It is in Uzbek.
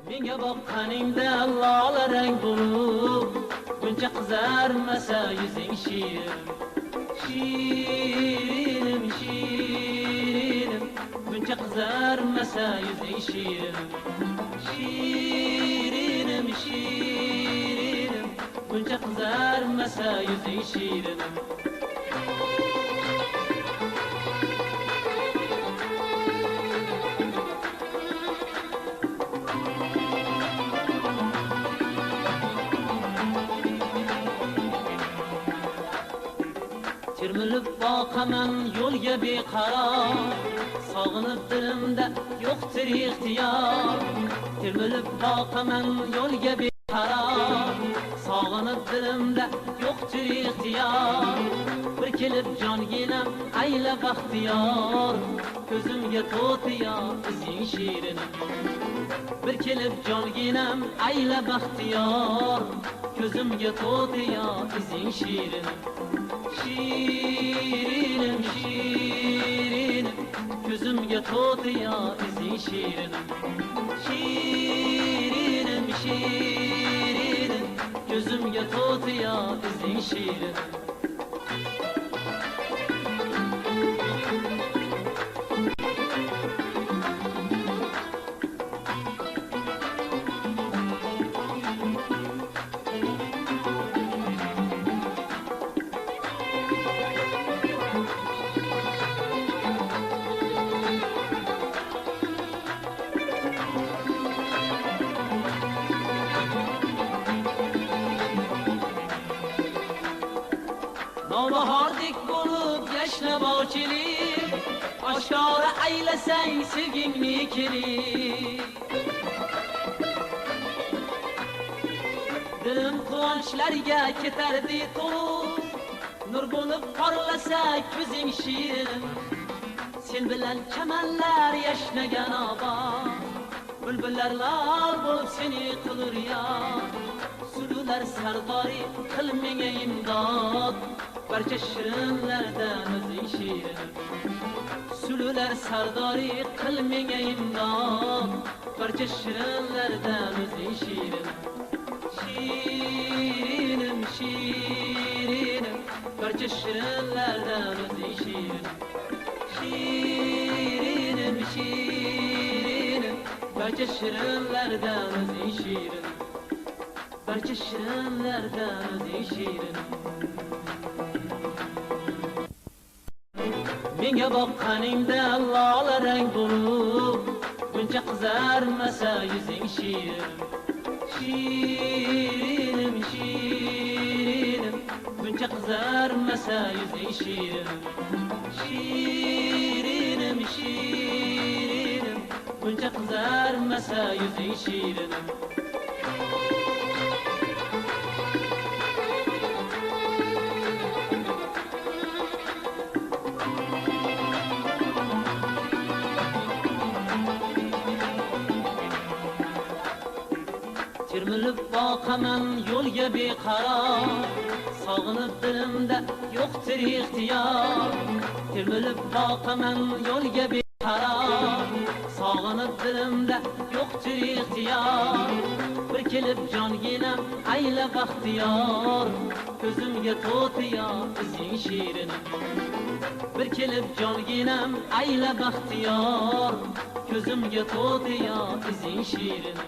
Menga boqqaningda lolarang bo'lib, buncha qizarmasa yuzing shirin. Şirinim, şirinim, buncha qizarmasa yuzing shirin. Şirinim, şirinim, buncha qizarmasa yuzing shirin. Termilib boqaman yo'lga beqaror, sog'inib dilimda yo'qdir ixtiyor. Termilib boqaman yo'lga beqaror, sog'inib dilimda yo'qdir ixtiyor. Bir kelib jonginam ayla baxtiyor, ko'zimga to'tiyor izing shirin. Bir kelib jonginam ayla baxtiyor, ko'zimga to'tiyor izing shirin. Şirinim, şirinim, ko'zimga to'tiyor izing shirin. Şirinim, şirinim, ko'zimga to'tiyor izing shirin. Navbahordek bo'lib yashnabovchilik, oshkora aylasang sevgingni kelik. Dilim quvonchlarga ketardi to'lib, nur bo'lib porlasa ko'zing shirin. Sen bilan chamanlar yashnagan obod, bulbullar lol bo'lib seni qilur yod. Sulular sardori qil menga imdod, barcha shirinlardan o'zing shirin. Sulular sardori qil menga imdod, barcha shirinlardan o'zing shirin. Şirinim, şirinim, barcha shirinlardan o'zing shirin. Şirinim, şirinim, barcha shirinlardan o'zing shirin. Barcha shirinlardan o'zing shirin. Menga boqqaningda lolarang bo'lib, buncha qizarmasa yuzing shirin. Şirinim, şirinim, buncha qizarmasa yuzing shirin. Şirinim, şirinim, buncha qizarmasa yuzing shirin. Termilib boqaman yo'lga beqaror, sog'inib dilimda yo'qdir ixtiyor. Termilib boqaman yo'lga beqaror, sog'inib dilimda yo'qdir ixtiyor. Bir kelib jonginam ayla baxtiyor, ko'zimga to'tiyor izing shirin. Bir kelib jonginam ayla baxtiyor, ko'zimga to'tiyor izing shirin.